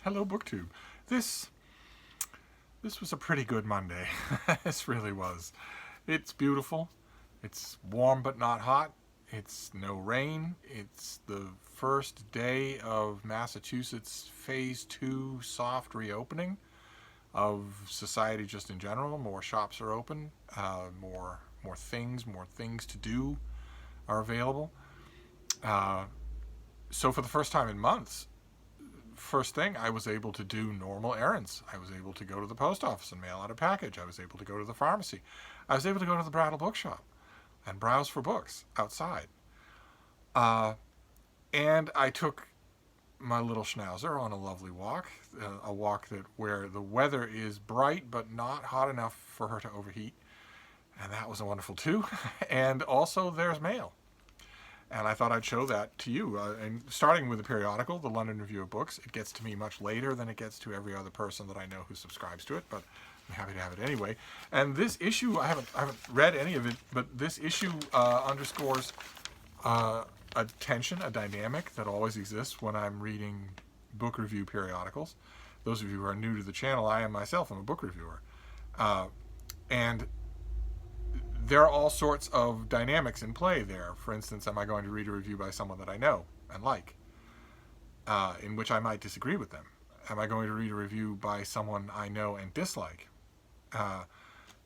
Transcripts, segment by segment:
Hello, BookTube. This was a pretty good Monday. This really was. It's beautiful. It's warm but not hot. It's no rain. It's the first day of Massachusetts Phase 2 soft reopening of society just in general. More shops are open. More things to do are available. So for the first time in months, first thing, I was able to do normal errands. I was able to go to the post office and mail out a package. I was able to go to the pharmacy. I was able to go to the Brattle bookshop and browse for books outside. And I took my little schnauzer on a lovely walk, a walk where the weather is bright but not hot enough for her to overheat. And that was wonderful too. And also there's mail. And I thought I'd show that to you. And starting with the periodical, the London Review of Books, it gets to me much later than it gets to every other person that I know who subscribes to it, but I'm happy to have it anyway. And this issue, I haven't read any of it, but this issue underscores a tension, a dynamic that always exists when I'm reading book review periodicals. Those of you who are new to the channel, I am myself, I'm a book reviewer. And there are all sorts of dynamics in play there. For instance, am I going to read a review by someone that I know and like, in which I might disagree with them? Am I going to read a review by someone I know and dislike? Am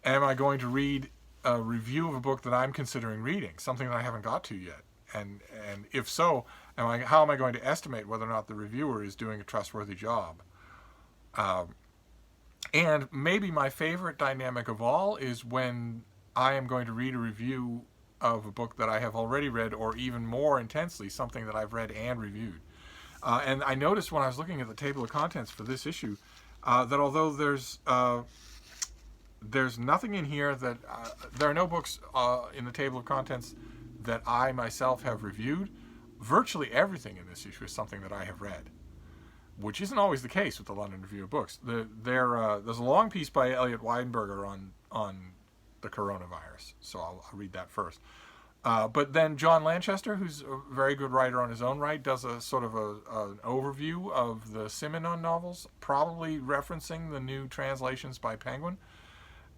I going to read a review of a book that I'm considering reading, something that I haven't got to yet? And if so, how am I going to estimate whether or not the reviewer is doing a trustworthy job? And maybe my favorite dynamic of all is when I am going to read a review of a book that I have already read, or even more intensely, something that I've read and reviewed. And I noticed when I was looking at the table of contents for this issue that although there's nothing in here that there are no books in the table of contents that I myself have reviewed, virtually everything in this issue is something that I have read, which isn't always the case with the London Review of Books. There's a long piece by Elliot Weidenberger on the coronavirus, so I'll read that first. But then John Lanchester, who's a very good writer on his own right, does a sort of an overview of the Simenon novels, probably referencing the new translations by Penguin.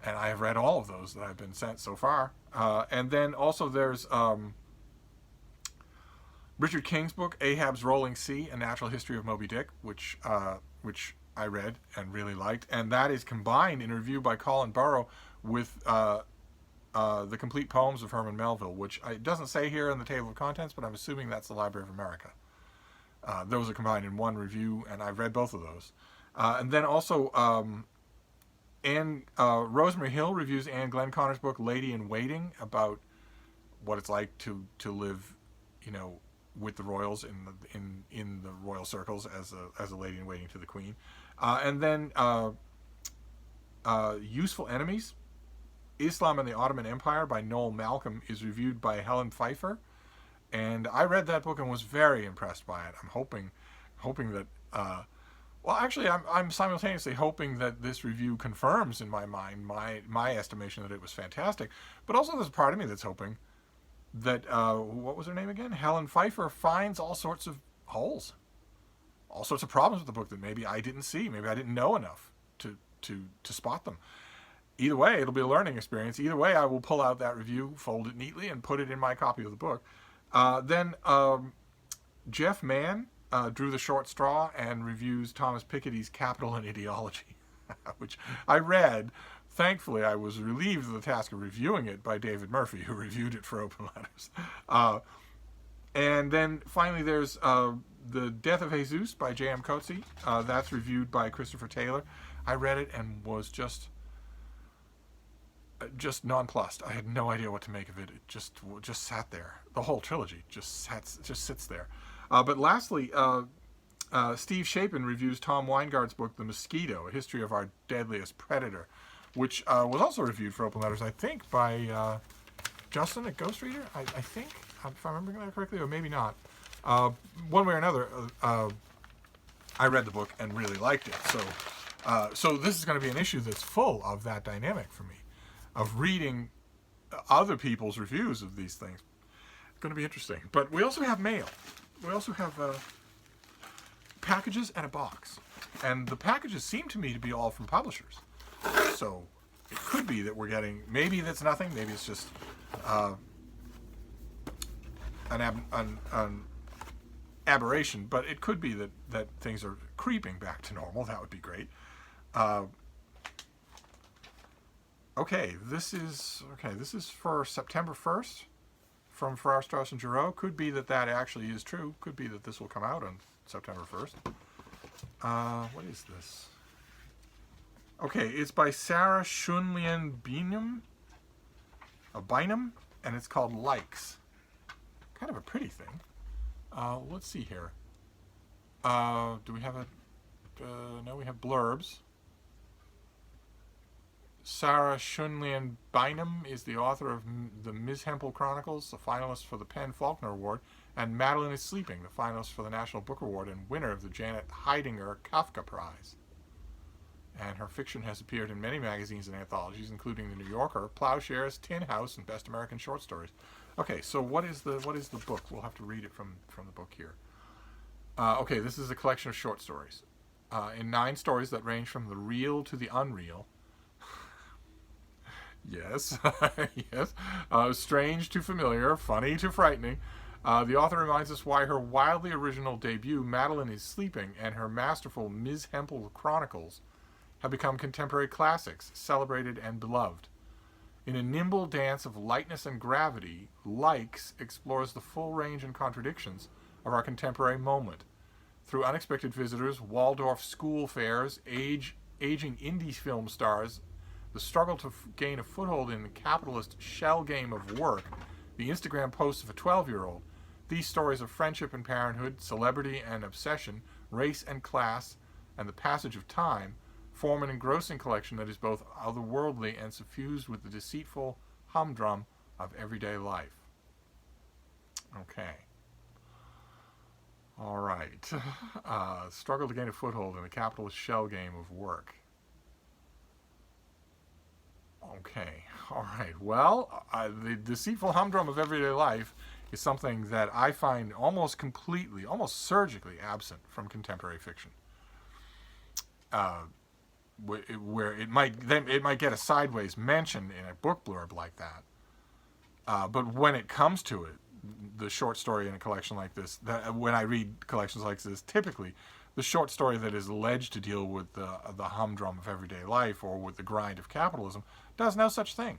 And I have read all of those that have been sent so far. And then also there's Richard King's book, Ahab's Rolling Sea, A Natural History of Moby Dick, which I read and really liked. And that is combined in a review by Colin Burrow with the complete poems of Herman Melville, which it doesn't say here in the table of contents, but I'm assuming that's the Library of America. Those are combined in one review, and I've read both of those. And then also Rosemary Hill reviews Anne Glenconner's book Lady in Waiting, about what it's like to live, with the royals in the royal circles as a lady in waiting to the queen. And then Useful Enemies, Islam and the Ottoman Empire by Noel Malcolm is reviewed by Helen Pfeiffer, and I read that book and was very impressed by it. I'm hoping that I'm simultaneously hoping that this review confirms in my mind my estimation that it was fantastic, but also there's a part of me that's hoping that what was her name again? Helen Pfeiffer finds all sorts of holes, all sorts of problems with the book that maybe I didn't see, maybe I didn't know enough to spot them. Either way, it'll be a learning experience. Either way, I will pull out that review, fold it neatly, and put it in my copy of the book. Then Jeff Mann drew the short straw and reviews Thomas Piketty's Capital and Ideology, which I read. Thankfully, I was relieved of the task of reviewing it by David Murphy, who reviewed it for Open Letters. And then finally, there's The Death of Jesus by J.M. Coetzee. That's reviewed by Christopher Taylor. I read it and was just nonplussed. I had no idea what to make of it. It just sat there. The whole trilogy just sits there. But lastly, Steve Chapin reviews Tom Weingard's book, The Mosquito, A History of Our Deadliest Predator, which was also reviewed for Open Letters, I think, by Justin at Ghost Reader, I think, if I'm remembering that correctly, or maybe not. One way or another, I read the book and really liked it. So this is going to be an issue that's full of that dynamic for me, of reading other people's reviews of these things. It's going to be interesting. But we also have mail. We also have packages and a box. And the packages seem to me to be all from publishers. So it could be that we're getting, maybe that's nothing, maybe it's just an aberration, but it could be that things are creeping back to normal. That would be great. Okay, this is for September 1st from Farrar, Straus and Giroux. Could be that actually is true. Could be that this will come out on September 1st. What is this? Okay, it's by Sarah Shunlian Bynum, and it's called Likes. Kind of a pretty thing. Let's see here. Do we have no, we have blurbs. Sarah Shunlian Bynum is the author of the Ms. Hempel Chronicles, the finalist for the Penn Faulkner Award, and Madeline is Sleeping, the finalist for the National Book Award and winner of the Janet Heidinger Kafka Prize. And her fiction has appeared in many magazines and anthologies, including The New Yorker, Plowshares, Tin House, and Best American Short Stories. Okay, so what is the book? We'll have to read it from the book here. Okay, this is a collection of short stories. In 9 stories that range from the real to the unreal. Yes, yes. Strange to familiar, funny to frightening. The author reminds us why her wildly original debut, Madeline is Sleeping, and her masterful Ms. Hempel Chronicles have become contemporary classics, celebrated and beloved. In a nimble dance of lightness and gravity, Likes explores the full range and contradictions of our contemporary moment. Through unexpected visitors, Waldorf school fairs, aging indie film stars, the struggle to gain a foothold in the capitalist shell game of work, the Instagram posts of a 12-year-old, these stories of friendship and parenthood, celebrity and obsession, race and class, and the passage of time form an engrossing collection that is both otherworldly and suffused with the deceitful humdrum of everyday life. Okay. All right. Struggle to gain a foothold in the capitalist shell game of work. Okay. All right. Well, the deceitful humdrum of everyday life is something that I find almost completely, almost surgically absent from contemporary fiction. Where it might get a sideways mention in a book blurb like that. But when it comes to it, the short story in a collection like this, when I read collections like this, typically the short story that is alleged to deal with the humdrum of everyday life or with the grind of capitalism does no such thing.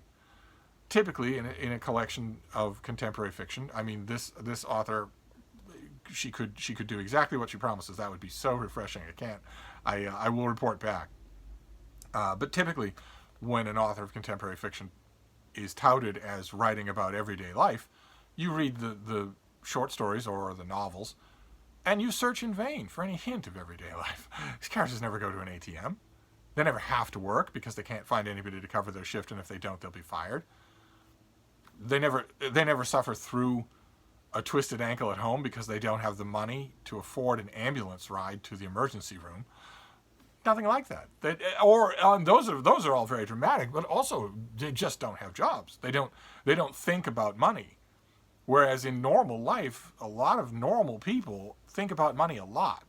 Typically, in a collection of contemporary fiction, I mean, this author, she could do exactly what she promises. That would be so refreshing. I will report back. But typically, when an author of contemporary fiction is touted as writing about everyday life, you read the short stories or the novels, and you search in vain for any hint of everyday life. These characters never go to an ATM. They never have to work because they can't find anybody to cover their shift, and if they don't, they'll be fired. They never suffer through a twisted ankle at home because they don't have the money to afford an ambulance ride to the emergency room. Nothing like that. Those are all very dramatic, but also they just don't have jobs. They don't think about money. Whereas in normal life, a lot of normal people think about money a lot.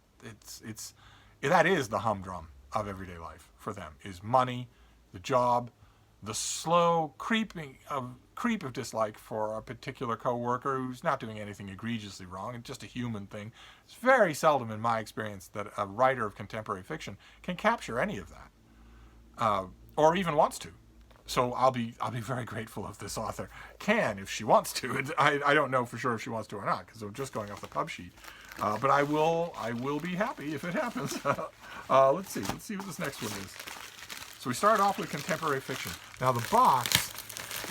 That is the humdrum of everyday life for them, is money, the job, the slow creep of dislike for a particular coworker who's not doing anything egregiously wrong. It's just a human thing. It's very seldom, in my experience, that a writer of contemporary fiction can capture any of that, or even wants to. So I'll be very grateful if this author can, if she wants to. I don't know for sure if she wants to or not, because I'm just going off the pub sheet. But I will be happy if it happens. Let's see what this next one is. So we started off with contemporary fiction. Now the box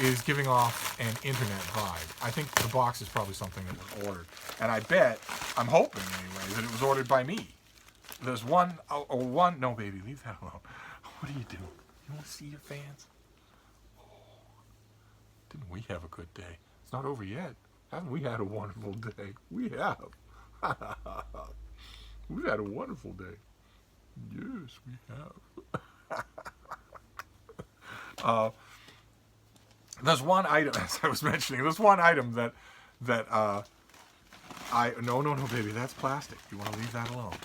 is giving off an internet vibe. I think the box is probably something that was ordered. And I'm hoping anyway, that it was ordered by me. There's one, no baby, leave that alone. What are you doing? You want to see your fans? Oh, didn't we have a good day? It's not over yet. Haven't we had a wonderful day? We have. We've had a wonderful day. Yes, we have. There's one item, as I was mentioning, no, baby, that's plastic. You want to leave that alone.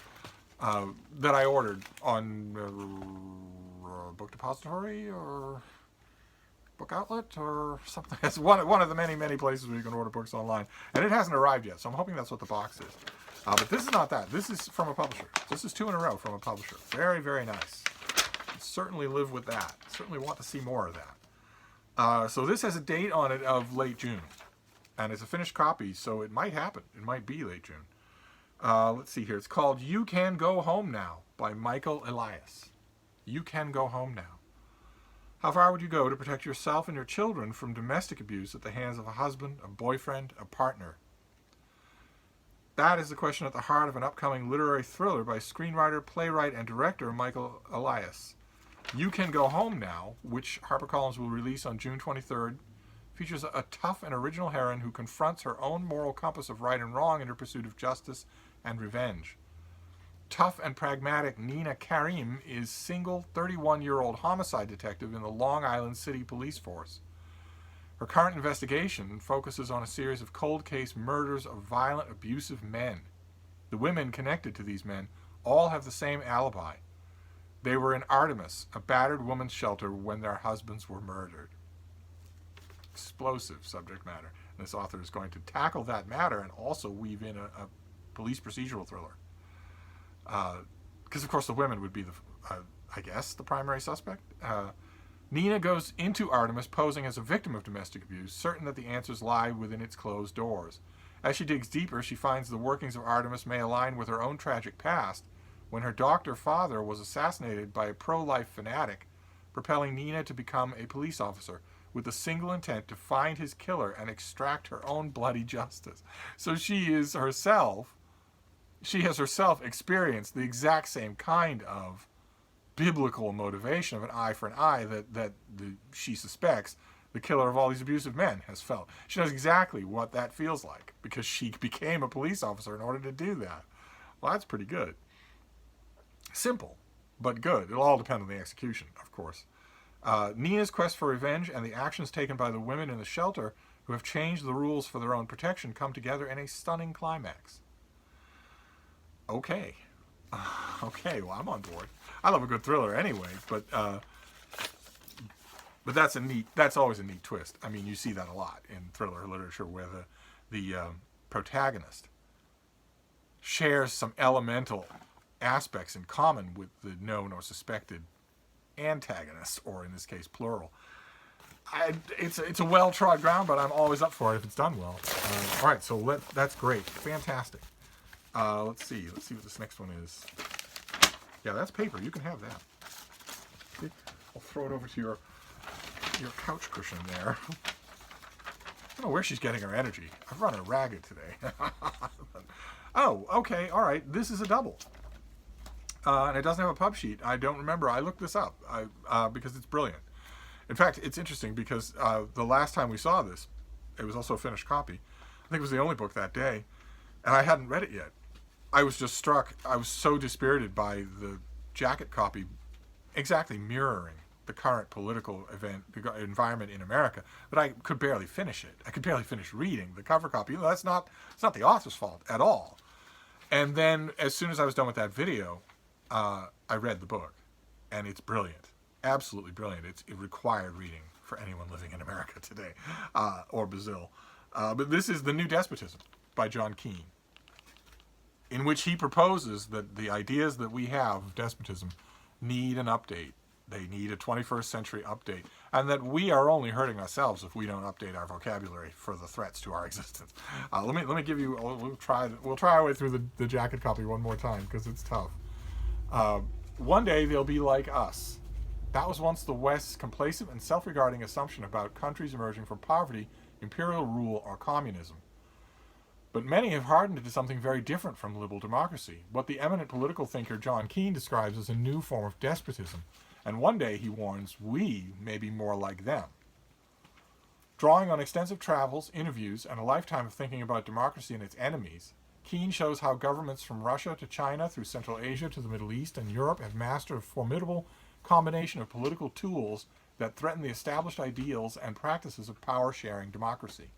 that I ordered on Book Depository or Book Outlet or something. It's one of the many places where you can order books online, and it hasn't arrived yet. So I'm hoping that's what the box is. But this is not that. This is from a publisher. This is 2 in a row from a publisher. Very, very nice. Certainly live with that. Certainly want to see more of that. So this has a date on it of late June, and it's a finished copy, so it might happen. It might be late June. Let's see here. It's called You Can Go Home Now by Michael Elias. You can go home now. How far would you go to protect yourself and your children from domestic abuse at the hands of a husband, a boyfriend, a partner? That is the question at the heart of an upcoming literary thriller by screenwriter, playwright, and director Michael Elias. You Can Go Home Now, which HarperCollins will release on June 23rd, features a tough and original heroine who confronts her own moral compass of right and wrong in her pursuit of justice and revenge. Tough and pragmatic Nina Karim is single 31-year-old homicide detective in the Long Island City Police Force. Her current investigation focuses on a series of cold case murders of violent, abusive men. The women connected to these men all have the same alibi. They were in Artemis, a battered women's shelter, when their husbands were murdered. Explosive subject matter. And this author is going to tackle that matter and also weave in a police procedural thriller. Because, of course, the women would be, the primary suspect. Nina goes into Artemis posing as a victim of domestic abuse, certain that the answers lie within its closed doors. As she digs deeper, she finds the workings of Artemis may align with her own tragic past, when her doctor father was assassinated by a pro-life fanatic, propelling Nina to become a police officer with the single intent to find his killer and extract her own bloody justice. So she has herself experienced the exact same kind of biblical motivation of an eye for an eye that she suspects the killer of all these abusive men has felt. She knows exactly what that feels like because she became a police officer in order to do that. Well, that's pretty good. Simple, but good. It'll all depend on the execution, of course. Nina's quest for revenge and the actions taken by the women in the shelter who have changed the rules for their own protection come together in a stunning climax. Okay, well, I'm on board. I love a good thriller anyway, but that's always a neat twist. I mean, you see that a lot in thriller literature where the protagonist shares some elemental aspects in common with the known or suspected antagonist, or in this case, plural. It's a well-trod ground, but I'm always up for it if it's done well. All right, so that's great, fantastic. Let's see what this next one is. Yeah, that's paper. You can have that. See? I'll throw it over to your couch cushion there. I don't know where she's getting her energy. I've run her ragged today. Oh, okay, all right. This is a double. And it doesn't have a pub sheet. I don't remember. I looked this up because it's brilliant. In fact, it's interesting because the last time we saw this, it was also a finished copy. I think it was the only book that day, and I hadn't read it yet. I was just struck. I was so dispirited by the jacket copy exactly mirroring the current political environment in America that I could barely finish it. I could barely finish reading the cover copy. It's not the author's fault at all. And then as soon as I was done with that video, I read the book, and it's brilliant, absolutely brilliant. It required reading for anyone living in America today, or Brazil. But this is The New Despotism by John Keane, in which he proposes that the ideas that we have of despotism need an update. They need a 21st century update, and that we are only hurting ourselves if we don't update our vocabulary for the threats to our existence. Let me give you. We'll try our way through the jacket copy one more time because it's tough. One day they'll be like us. That was once the West's complacent and self-regarding assumption about countries emerging from poverty, imperial rule, or communism. But many have hardened into something very different from liberal democracy, what the eminent political thinker John Keane describes as a new form of despotism. And one day, he warns, we may be more like them. Drawing on extensive travels, interviews, and a lifetime of thinking about democracy and its enemies, Keane shows how governments from Russia to China through Central Asia to the Middle East and Europe have mastered a formidable combination of political tools that threaten the established ideals and practices of power-sharing democracy.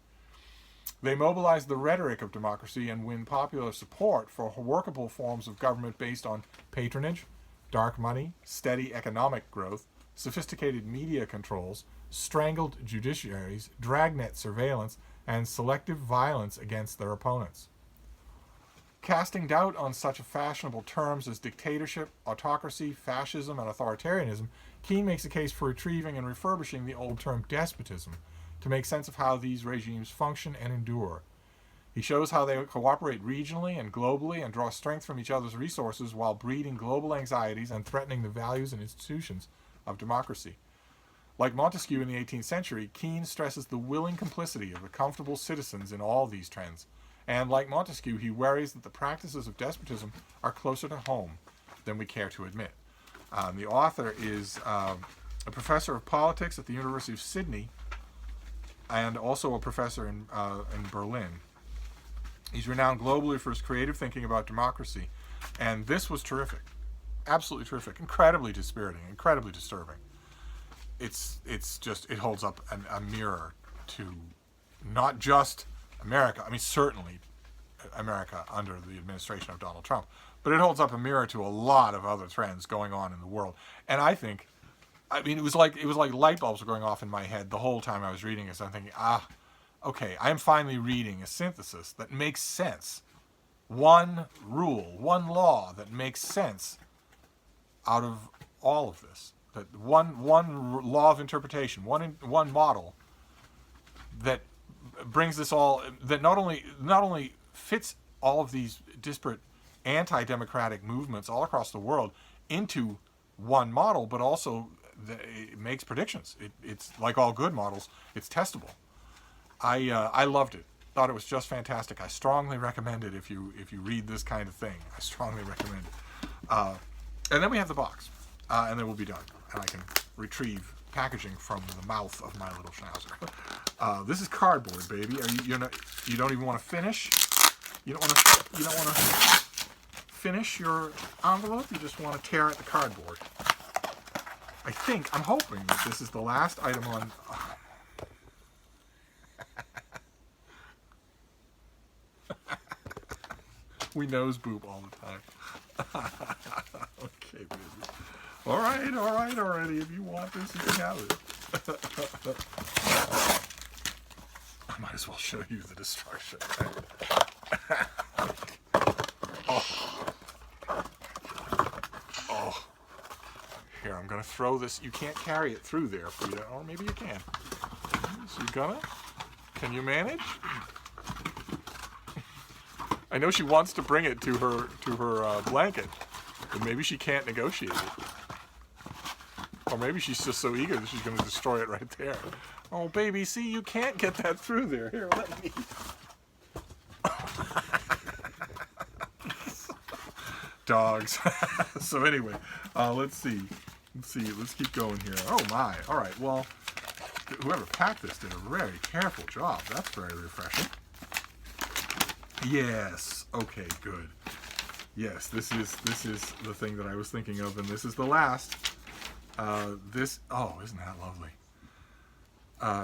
They mobilize the rhetoric of democracy and win popular support for workable forms of government based on patronage, dark money, steady economic growth, sophisticated media controls, strangled judiciaries, dragnet surveillance, and selective violence against their opponents. Casting doubt on such fashionable terms as dictatorship, autocracy, fascism, and authoritarianism, Keane makes a case for retrieving and refurbishing the old term despotism to make sense of how these regimes function and endure. He shows how they cooperate regionally and globally and draw strength from each other's resources while breeding global anxieties and threatening the values and institutions of democracy. Like Montesquieu in the 18th century, Keane stresses the willing complicity of the comfortable citizens in all these trends. And like Montesquieu, he worries that the practices of despotism are closer to home than we care to admit. The author is a professor of politics at the University of Sydney and also a professor in Berlin. He's renowned globally for his creative thinking about democracy. And this was terrific. Absolutely terrific. Incredibly dispiriting. Incredibly disturbing. It's just, it holds up a mirror to not just America. I mean, certainly America under the administration of Donald Trump. But it holds up a mirror to a lot of other trends going on in the world. And I think, I mean, it was like light bulbs were going off in my head the whole time I was reading this. I'm thinking, okay, I'm finally reading a synthesis that makes sense. One rule, one law that makes sense out of all of this. That one law of interpretation, one model that brings this all, that not only fits all of these disparate anti-democratic movements all across the world into one model, but also it makes predictions. It's like all good models, it's testable. I loved it. Thought it was just fantastic. I strongly recommend it if you read this kind of thing. I strongly recommend it. And then we have the box, and then we'll be done, and I can retrieve packaging from the mouth of my little schnauzer. This is cardboard, baby. You don't even want to finish? You don't want to finish your envelope? You just want to tear at the cardboard. I'm hoping that this is the last item on. We nose boob all the time. Okay, baby. All right, already. If you want this, you can have it. I might as well show you the destruction. Oh. Here, I'm going to throw this. You can't carry it through there, Frida. Or maybe you can. So you gonna? Can you manage? I know she wants to bring it to her blanket, but maybe she can't negotiate it. Or maybe she's just so eager that she's going to destroy it right there. Oh, baby, see, you can't get that through there. Here, let me. Dogs. So anyway, let's see. Let's keep going here. Oh, my. All right, well, whoever packed this did a very careful job. That's very refreshing. Yes. Okay, good. Yes, this is the thing that I was thinking of, and this is the last. Isn't that lovely?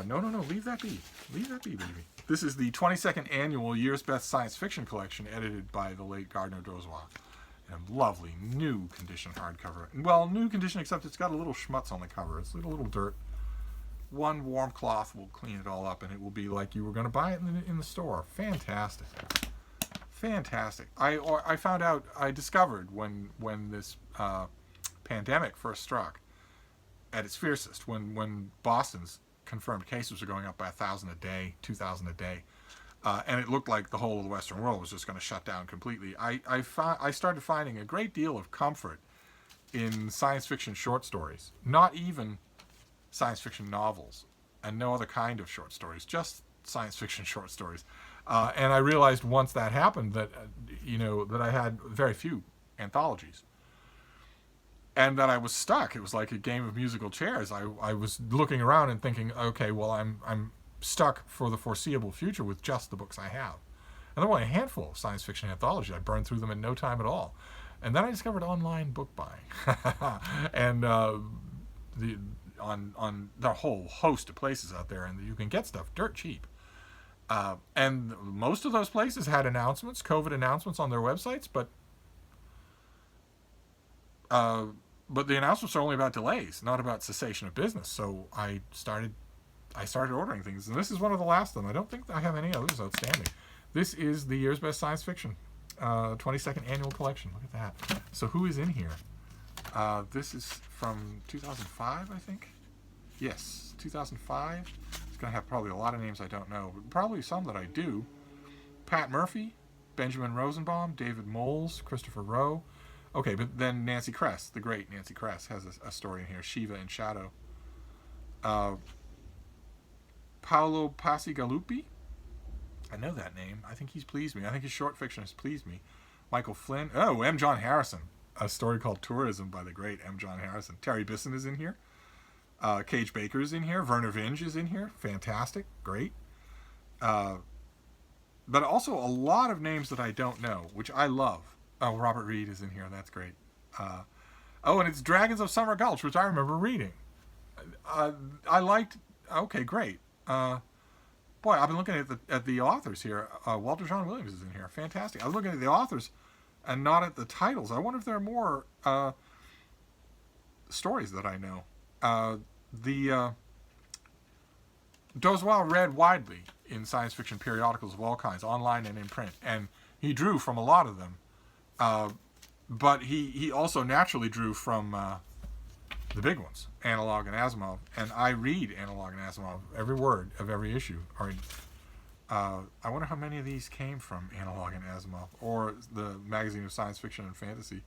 No, leave that be. Leave that be, baby. This is the 22nd annual Year's Best Science Fiction Collection, edited by the late Gardner Dozois. A lovely, new condition hardcover. Well, new condition, except it's got a little schmutz on the cover. It's a little dirt. One warm cloth will clean it all up, and it will be like you were going to buy it in the store. Fantastic. Fantastic. I found out, I discovered when this pandemic first struck at its fiercest, when Boston's confirmed cases were going up by 1,000 a day, 2,000 a day, and it looked like the whole of the Western world was just going to shut down completely. I started finding a great deal of comfort in science fiction short stories, not even science fiction novels, and no other kind of short stories, just science fiction short stories. And I realized once that happened that, that I had very few anthologies. And that I was stuck. It was like a game of musical chairs. I was looking around and thinking, okay, well, I'm stuck for the foreseeable future with just the books I have. And there were only a handful of science fiction anthologies. I burned through them in no time at all. And then I discovered online book buying. And on the whole host of places out there, and you can get stuff dirt cheap. And most of those places had announcements, COVID announcements on their websites, but the announcements are only about delays, not about cessation of business. So I started ordering things, and this is one of the last of them. I don't think I have any others outstanding. This is the year's best science fiction, 22nd annual collection. Look at that. So who is in here? This is from 2005, I think. Yes, 2005. It's going to have probably a lot of names I don't know, but probably some that I do. Pat Murphy, Benjamin Rosenbaum, David Moles, Christopher Rowe. Okay, but then Nancy Kress, the great Nancy Kress, has a story in here. Shiva in Shadow. Paolo Pacigalupi. I know that name. I think he's pleased me. I think his short fiction has pleased me. Michael Flynn. Oh, M. John Harrison. A story called Tourism by the great M. John Harrison. Terry Bisson is in here. Cage Baker is in here. Werner Vinge is in here. Fantastic. Great. But also a lot of names that I don't know, which I love. Oh, Robert Reed is in here. That's great. And it's Dragons of Summer Gulch, which I remember reading. I liked... Okay, great. Boy, I've been looking at the authors here. Walter John Williams is in here. Fantastic. I was looking at the authors and not at the titles. I wonder if there are more stories that I know. Dozois read widely in science fiction periodicals of all kinds, online and in print, and he drew from a lot of them. But he also naturally drew from the big ones, Analog and Asimov, and I read Analog and Asimov, every word of every issue. I wonder how many of these came from Analog and Asimov, or the magazine of science fiction and fantasy.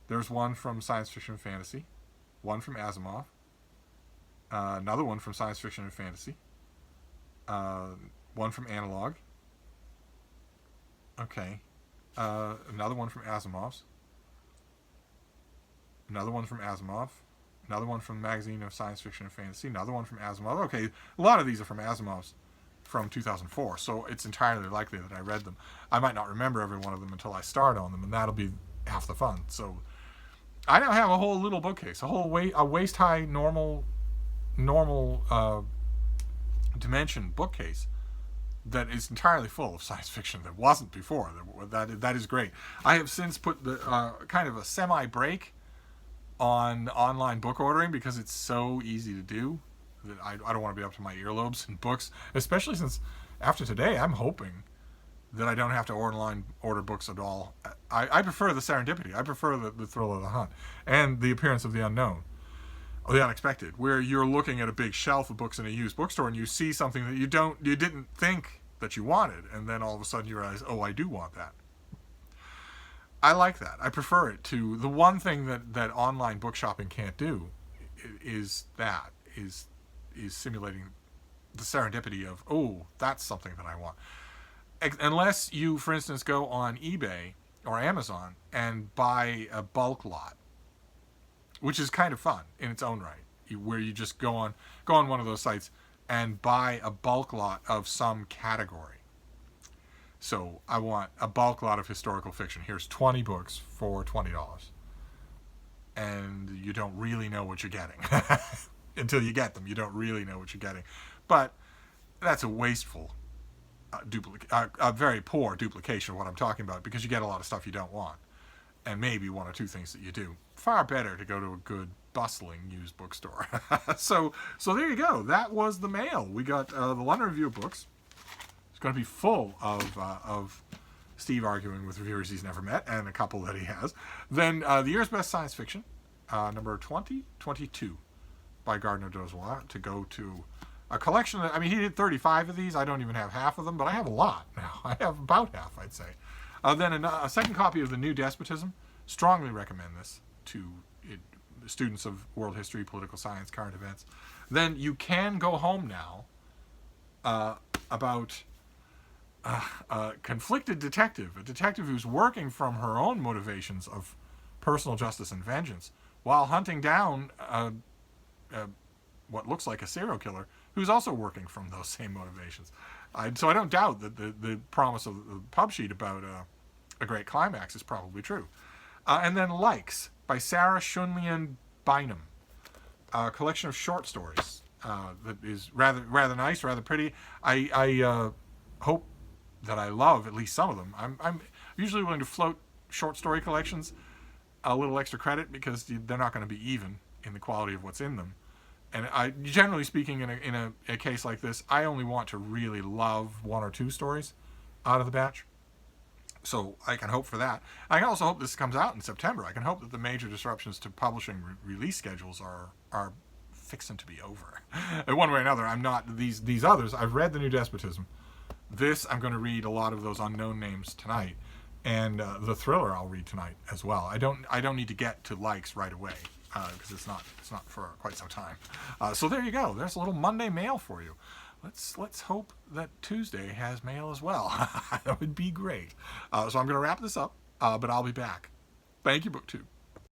There's one from Science Fiction and Fantasy, one from Asimov, another one from Science Fiction and Fantasy, one from Analog, okay, another one from Asimov's, another one from Asimov, another one from the Magazine of Science Fiction and Fantasy, another one from Asimov. Okay, a lot of these are from Asimov's from 2004, so it's entirely likely that I read them. I might not remember every one of them until I start on them, and that'll be half the fun. So I now have a whole little bookcase, a waist-high normal dimension bookcase that is entirely full of science fiction that wasn't before. That is great. I have since put the kind of a semi-break on online book ordering because it's so easy to do that I don't want to be up to my earlobes in books, especially since after today I'm hoping that I don't have to order books at all. I prefer the serendipity. I prefer the thrill of the hunt and the appearance of the unknown, or the unexpected, where you're looking at a big shelf of books in a used bookstore and you see something that you didn't think that you wanted, and then all of a sudden you realize, oh, I do want that. I like that. I prefer it to the one thing that online book shopping can't do is simulating the serendipity of, oh, that's something that I want. Unless you, for instance, go on eBay or Amazon and buy a bulk lot, which is kind of fun in its own right, where you just go on one of those sites and buy a bulk lot of some category. So I want a bulk lot of historical fiction. Here's 20 books for $20. And you don't really know what you're getting. Until you get them, you don't really know what you're getting. But that's a wasteful a very poor duplication of what I'm talking about, because you get a lot of stuff you don't want. And maybe one or two things that you do. Far better to go to a good, bustling used bookstore. So there you go. That was the mail. We got the London Review of Books. It's going to be full of Steve arguing with reviewers he's never met, and a couple that he has. Then the year's best science fiction, number 2022, by Gardner Dozois, to go to a collection that, he did 35 of these. I don't even have half of them, but I have a lot now. I have about half, I'd say. Then a second copy of The New Despotism. Strongly recommend this to students of world history, political science, current events. Then You Can Go Home Now, about a conflicted detective, a detective who's working from her own motivations of personal justice and vengeance, while hunting down what looks like a serial killer who's also working from those same motivations. So I don't doubt that the promise of the pub sheet about a great climax is probably true. And then Likes by Sarah Shunlian Bynum, a collection of short stories that is rather nice, rather pretty. I hope that I love at least some of them. I'm usually willing to float short story collections a little extra credit because they're not going to be even in the quality of what's in them. And I, generally speaking, in a case like this, I only want to really love one or two stories out of the batch. So I can hope for that. I can also hope this comes out in September. I can hope that the major disruptions to publishing release schedules are fixing to be over. In one way or another, I'm not these others. I've read The New Despotism. This, I'm going to read a lot of those unknown names tonight, and the thriller I'll read tonight as well. I don't need to get to likes right away because it's not for quite some time. So there you go. There's a little Monday mail for you. Let's hope that Tuesday has mail as well. That would be great. So I'm going to wrap this up, but I'll be back. Thank you, BookTube.